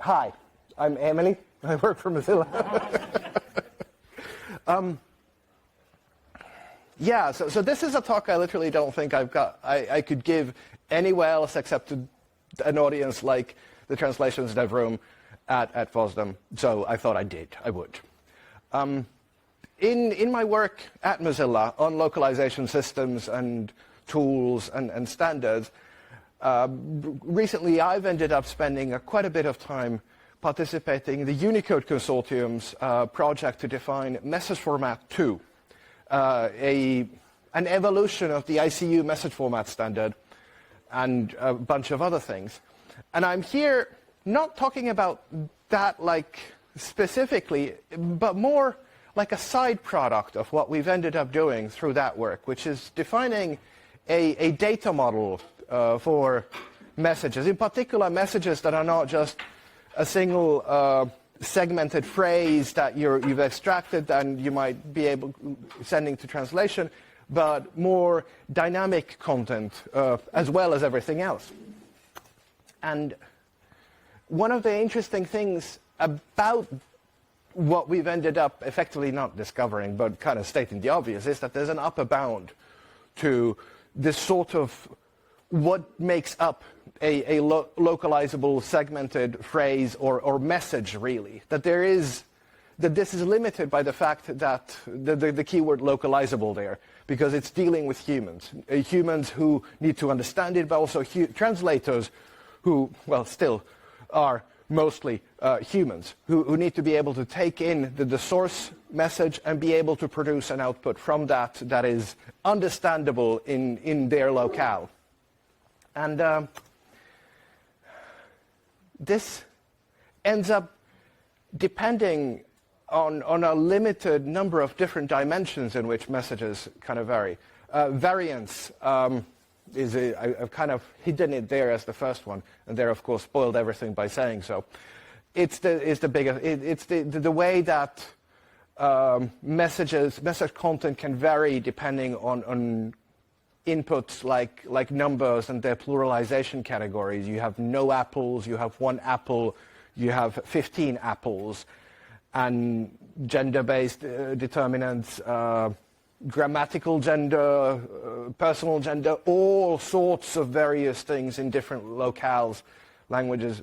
Hi, I'm Eemeli. I work for Mozilla. Yeah, so this is a talk I literally don't think I could give anywhere else except to an audience like the Translations Dev Room at FOSDEM. So I thought I would. In my work at Mozilla on localization systems and tools and standards, recently I've ended up spending quite a bit of time participating in the Unicode Consortium's project to define message format 2, an evolution of the ICU message format standard and a bunch of other things. And I'm here not talking about that like specifically, but more like a side product of what we've ended up doing through that work, which is defining a data model for messages, in particular messages that are not just a single segmented phrase that you've extracted and you might be sending to translation, but more dynamic content as well as everything else. And one of the interesting things about what we've ended up effectively not discovering, but kind of stating the obvious, is that there's an upper bound to this sort of what makes up a localizable segmented phrase or message, really. That this is limited by the fact that the keyword localizable there, because it's dealing with humans. Humans who need to understand it, but also translators who, well, still are mostly humans, who need to be able to take in the source message and be able to produce an output from that is understandable in their locale. And this ends up depending on a limited number of different dimensions in which messages kind of vary. Variance I've kind of hidden it there as the first one, and there, of course, spoiled everything by saying so. It's the way that message content can vary depending on inputs like numbers and their pluralization categories. You have no apples, you have one apple, you have 15 apples, and gender-based determinants, grammatical gender, personal gender, all sorts of various things in different locales, languages.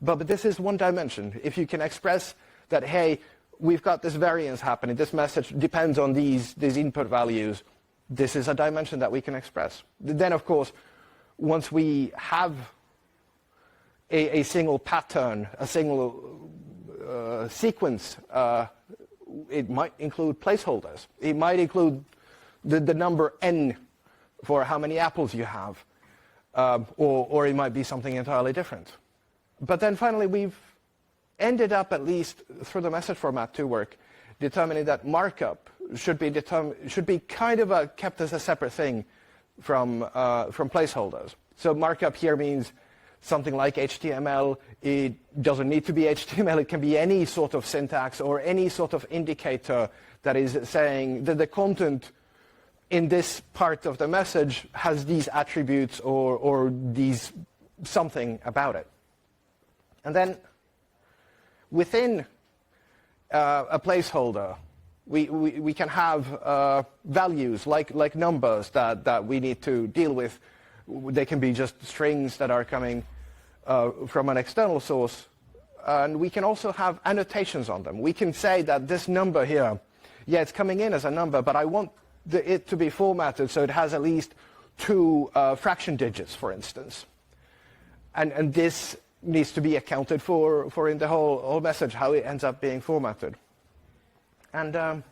But this is one dimension. If you can express that, hey, we've got this variance happening, this message depends on these input values, this is a dimension that we can express. Then, of course, once we have a single pattern, a single sequence, it might include placeholders. It might include the number n for how many apples you have, or it might be something entirely different. But then finally, we've ended up, at least through the message format 2 work, determining that markup should be kind of kept as a separate thing from placeholders. So markup here means something like HTML. It doesn't need to be HTML. It can be any sort of syntax or any sort of indicator that is saying that the content in this part of the message has these attributes or these something about it. And then within a placeholder, we can have values like numbers that we need to deal with. They can be just strings that are coming from an external source. And we can also have annotations on them. We can say that this number here, yeah, it's coming in as a number, but I want it to be formatted so it has at least 2 fraction digits, for instance. And this needs to be accounted for in the whole message, how it ends up being formatted. And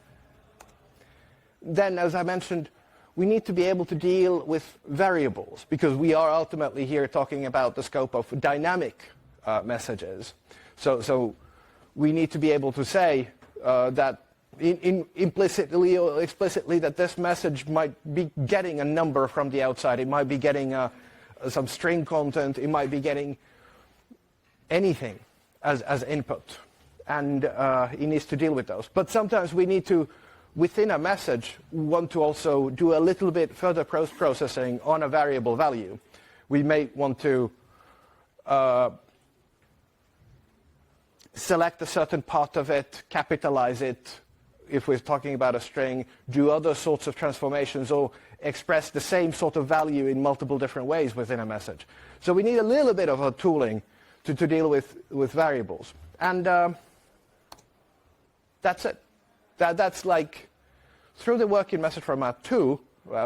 then, as I mentioned, we need to be able to deal with variables, because we are ultimately here talking about the scope of dynamic messages. So we need to be able to say that implicitly or explicitly that this message might be getting a number from the outside. It might be getting some string content. It might be getting anything as input. And it needs to deal with those. But sometimes we need to, within a message, want to also do a little bit further processing on a variable value. We may want to select a certain part of it, capitalize it, if we're talking about a string, do other sorts of transformations, or express the same sort of value in multiple different ways within a message. So we need a little bit of a tooling to deal with variables. And that's it. That's like, through the work in MessageFormat 2,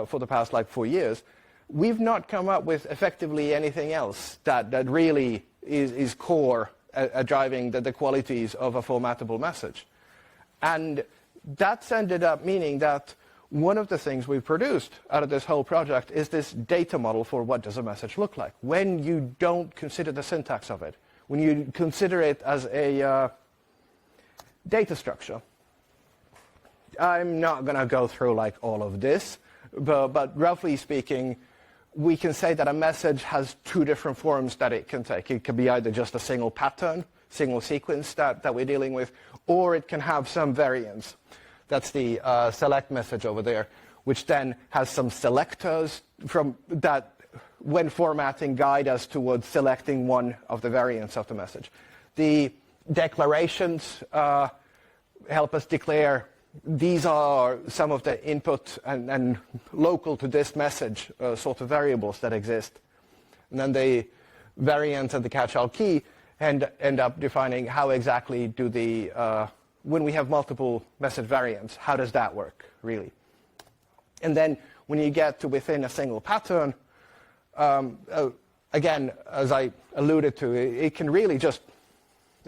for the past like 4 years, we've not come up with effectively anything else that really is core at driving the qualities of a formattable message. And that's ended up meaning that one of the things we've produced out of this whole project is this data model for what does a message look like when you don't consider the syntax of it, when you consider it as a data structure. I'm not going to go through like all of this, but roughly speaking, we can say that a message has two different forms that it can take. It can be either just a single pattern, single sequence that we're dealing with, or it can have some variants. That's the select message over there, which then has some selectors from that, when formatting, guide us towards selecting one of the variants of the message. The declarations help us declare these are some of the input and local to this message sort of variables that exist. And then the variant and the catch-all key end up defining how exactly do the, when we have multiple message variants, how does that work, really? And then when you get to within a single pattern, again, as I alluded to, it can really just,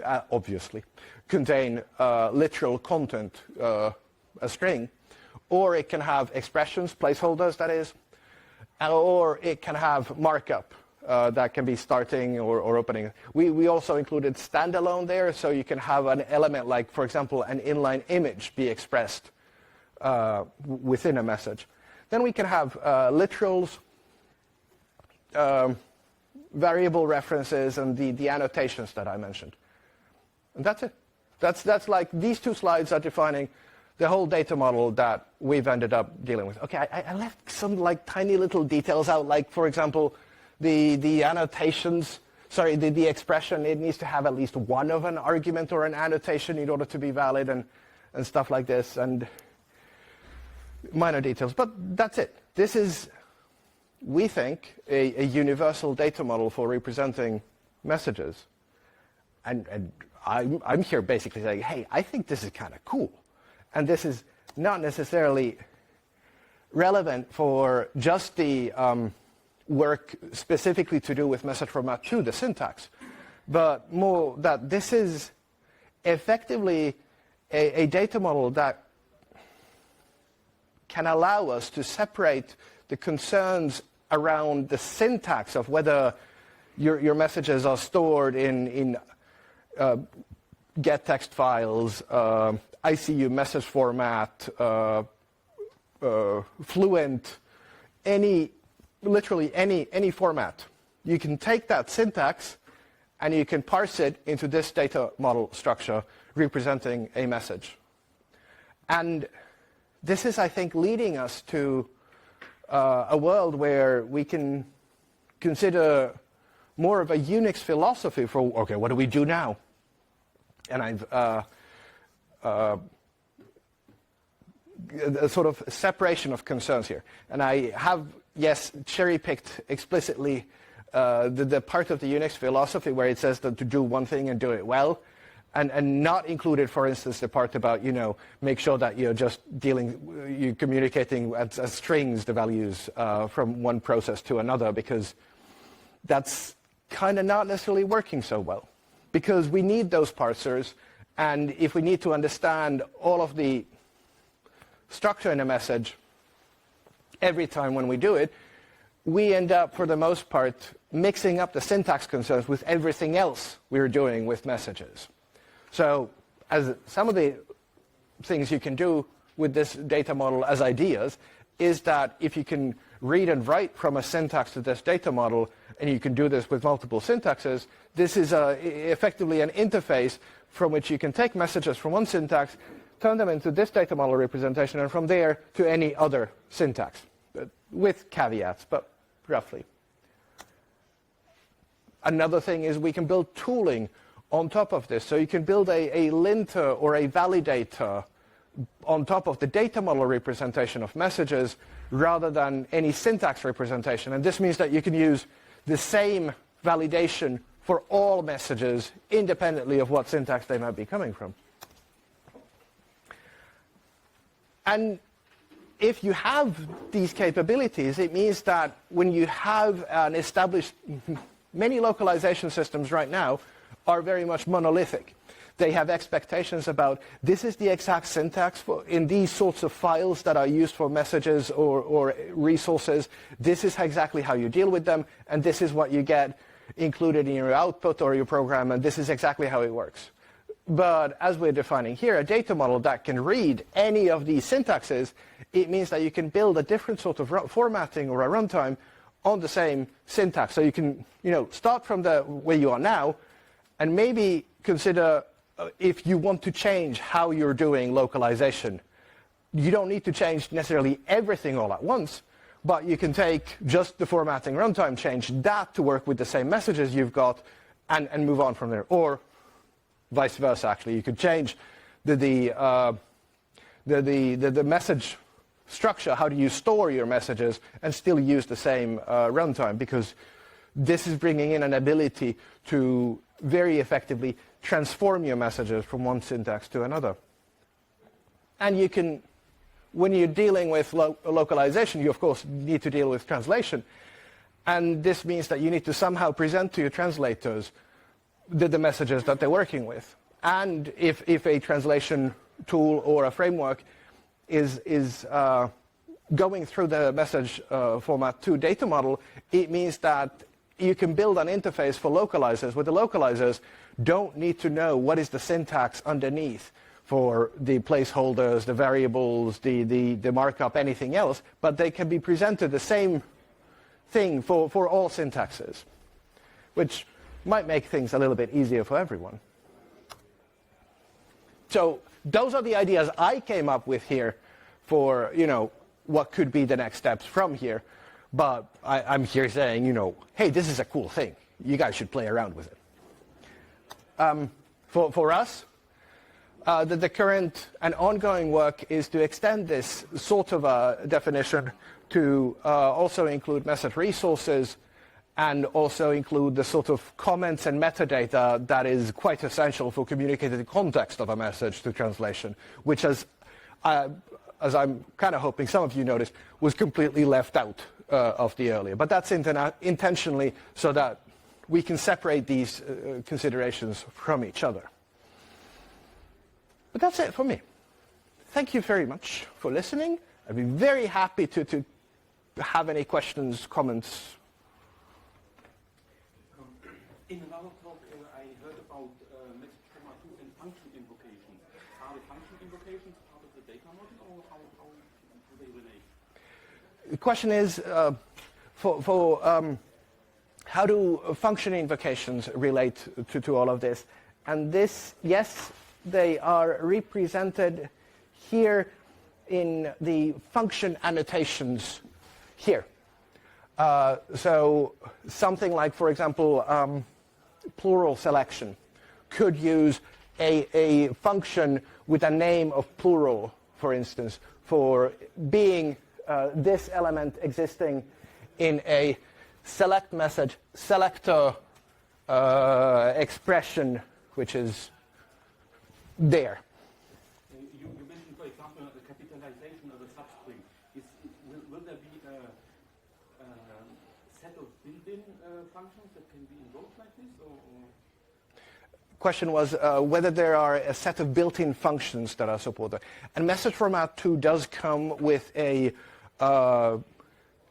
obviously, contain literal content, a string, or it can have expressions, placeholders, that is, or it can have markup that can be starting or opening. We also included standalone there, so you can have an element like, for example, an inline image be expressed within a message. Then we can have literals, variable references, and the annotations that I mentioned. And that's it. That's like, these two slides are defining the whole data model that we've ended up dealing with. Okay, I left some like tiny little details out, like, for example, the annotations, sorry, the expression, it needs to have at least one of an argument or an annotation in order to be valid, and stuff like this, and minor details. But that's it. This is, we think, a universal data model for representing messages. And I'm here basically saying, hey, I think this is kind of cool. And this is not necessarily relevant for just the work specifically to do with MessageFormat 2, the syntax, but more that this is effectively a data model that can allow us to separate the concerns around the syntax of whether your messages are stored in get text files, ICU message format, Fluent, literally any format. You can take that syntax and you can parse it into this data model structure representing a message. And this is, I think, leading us to a world where we can consider more of a Unix philosophy for, okay, what do we do now? And I've a sort of separation of concerns here. And I have, yes, cherry-picked explicitly the part of the Unix philosophy where it says that to do one thing and do it well, and not included, for instance, the part about, make sure that you're just you're communicating as strings, the values from one process to another, because that's kind of not necessarily working so well. Because we need those parsers, and if we need to understand all of the structure in a message every time when we do it, we end up, for the most part, mixing up the syntax concerns with everything else we're doing with messages. So as some of the things you can do with this data model as ideas is that if you can read and write from a syntax to this data model, and you can do this with multiple syntaxes, this is effectively an interface from which you can take messages from one syntax, turn them into this data model representation, and from there to any other syntax, with caveats, but roughly. Another thing is we can build tooling on top of this. So you can build a linter or a validator on top of the data model representation of messages rather than any syntax representation. And this means that you can use the same validation for all messages independently of what syntax they might be coming from. And if you have these capabilities, it means that when you have an established, many localization systems right now are very much monolithic. They have expectations about this is the exact syntax in these sorts of files that are used for messages or resources. This is exactly how you deal with them, and this is what you get included in your output or your program, and this is exactly how it works. But as we're defining here, a data model that can read any of these syntaxes, it means that you can build a different sort of formatting or a runtime on the same syntax. So you can start from where you are now and maybe consider if you want to change how you're doing localization. You don't need to change necessarily everything all at once, but you can take just the formatting runtime, change that to work with the same messages you've got, and move on from there. Or vice versa, actually. You could change the message structure, how do you store your messages, and still use the same runtime, because this is bringing in an ability to very effectively transform your messages from one syntax to another. And you can, when you're dealing with localization, you of course need to deal with translation. And this means that you need to somehow present to your translators the messages that they're working with. And if a translation tool or a framework is going through the message format to data model, it means that you can build an interface for localizers where the localizers don't need to know what is the syntax underneath for the placeholders, the variables, the markup, anything else, but they can be presented the same thing for all syntaxes, which might make things a little bit easier for everyone. So those are the ideas I came up with here for, what could be the next steps from here. But I'm here saying, hey, this is a cool thing. You guys should play around with it. For us, the current and ongoing work is to extend this sort of a definition to also include message resources and also include the sort of comments and metadata that is quite essential for communicating the context of a message to translation, which as I'm kind of hoping some of you noticed, was completely left out of the earlier. But that's intentionally so that we can separate these considerations from each other. But that's it for me. Thank you very much for listening. I'd be very happy to have any questions, comments. In another talk, I heard about MessageFormat 2 and function invocations. Are the function invocations part of the data model, or how do they relate? The question is, how do function invocations relate to all of this? And this, yes, they are represented here in the function annotations here. So something like, for example, plural selection could use a function with a name of plural, for instance, for being this element existing in a select message selector expression, which is there. You mentioned, for example, the capitalization of a substring. Will there be a set of built-in functions that can be invoked like this? Or? Question was whether there are a set of built-in functions that are supported. And MessageFormat 2 does come with a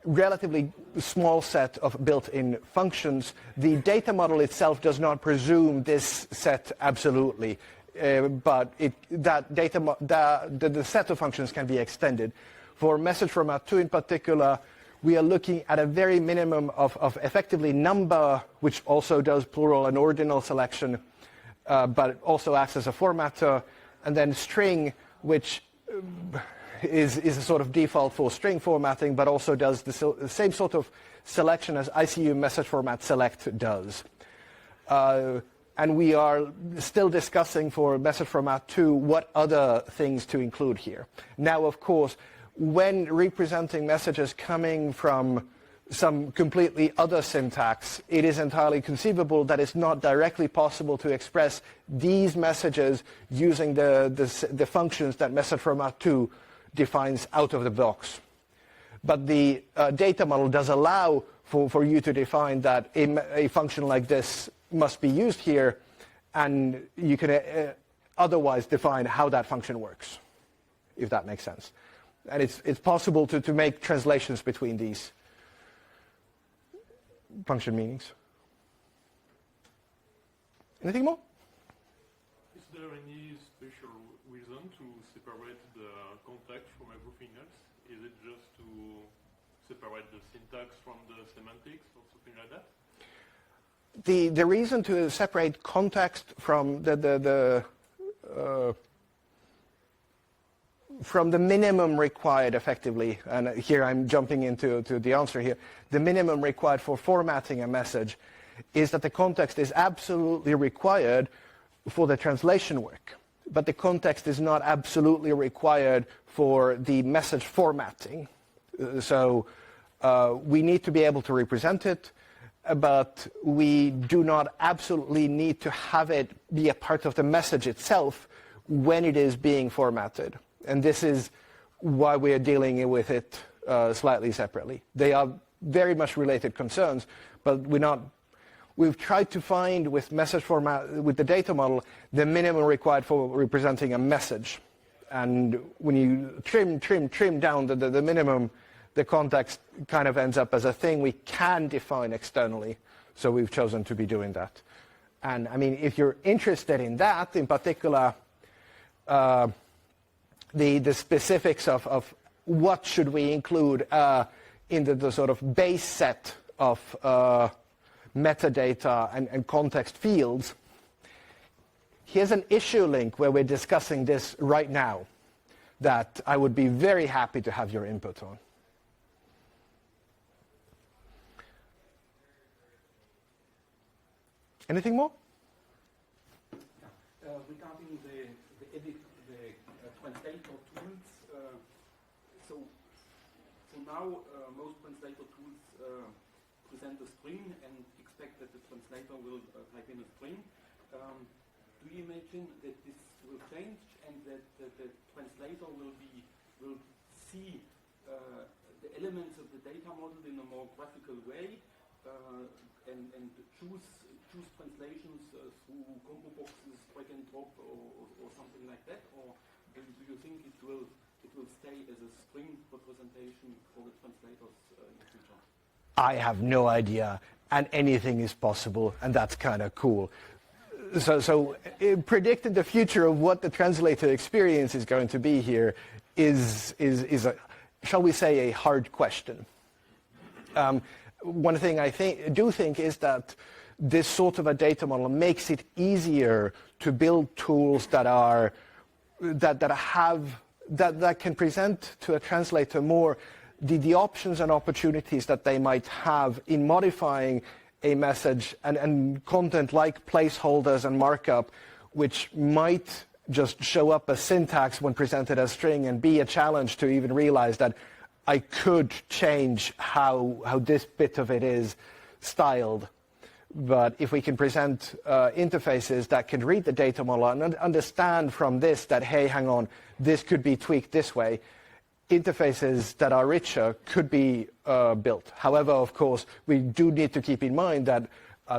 relatively small set of built-in functions. The data model itself does not presume this set absolutely, but the set of functions can be extended. For MessageFormat 2 in particular, we are looking at a very minimum of effectively number, which also does plural and ordinal selection, but also acts as a formatter, and then string, which is a sort of default for string formatting, but also does the same sort of selection as ICU message format select does. And we are still discussing for message format 2 what other things to include here. Now, of course, when representing messages coming from some completely other syntax, it is entirely conceivable that it's not directly possible to express these messages using the functions that message format 2 defines out of the box. But the data model does allow for you to define that a function like this must be used here, and you can otherwise define how that function works, if that makes sense. And it's possible to make translations between these function meanings. Anything more? Is there any special reason to separate the context from everything else? Is it just to separate the syntax from the semantics or something like that? The reason to separate context from the minimum required, effectively, and here I'm jumping into the answer here, the minimum required for formatting a message is that the context is absolutely required for the translation work, but the context is not absolutely required for the message formatting. So we need to be able to represent it, but we do not absolutely need to have it be a part of the message itself when it is being formatted. And this is why we are dealing with it slightly separately. They are very much related concerns, but we've tried to find with message format, with the data model, the minimum required for representing a message. And when you trim down the minimum, the context kind of ends up as a thing we can define externally. So we've chosen to be doing that. And I mean, if you're interested in that, in particular, the specifics of what should we include in the sort of base set of metadata and context fields, here's an issue link where we're discussing this right now that I would be very happy to have your input on. Anything more? Regarding the translator tools, so now most translator tools present a string and expect that the translator will type in a string. Do you imagine that this will change and that the translator will see the elements of the data model in a more graphical way and choose translations through combo boxes, drag and drop, or something like that? Or do you think it will stay as a string representation for the translators in the future? I have no idea, and anything is possible, and that's kind of cool. So predicting the future of what the translator experience is going to be here is a, shall we say, a hard question. One thing I do think is that this sort of a data model makes it easier to build tools that can present to a translator more the options and opportunities that they might have in modifying a message and content like placeholders and markup, which might just show up as syntax when presented as string and be a challenge to even realize that I could change how this bit of it is styled. But if we can present interfaces that can read the data model and understand from this that, hey, hang on, this could be tweaked this way, interfaces that are richer could be built. However, of course, we do need to keep in mind that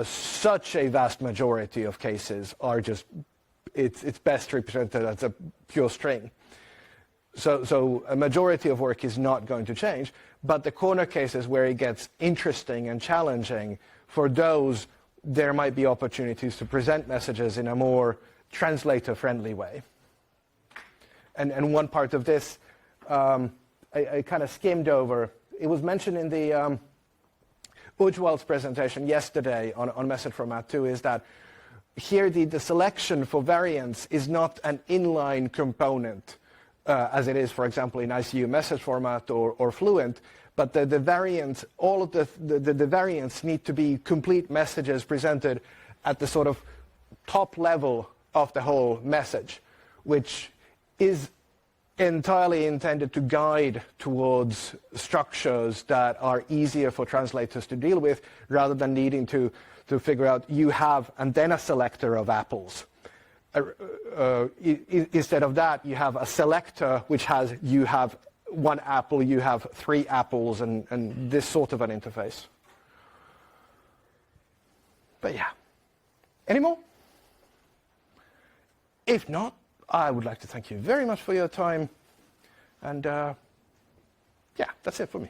such a vast majority of cases are just, it's best represented as a pure string. So a majority of work is not going to change, but the corner cases where it gets interesting and challenging, for those, there might be opportunities to present messages in a more translator-friendly way. And one part of this, I kind of skimmed over. It was mentioned in the Ujwal's presentation yesterday on message format 2, is that here the selection for variants is not an inline component, as it is, for example, in ICU message format or Fluent, but the variants, all of the variants need to be complete messages presented at the sort of top level of the whole message, which is entirely intended to guide towards structures that are easier for translators to deal with, rather than needing to figure out you have and then a selector of apples. Instead of that, you have a selector which has you have one apple, you have 3 apples, and this sort of an interface. But yeah. Any more? If not, I would like to thank you very much for your time. And yeah, that's it for me.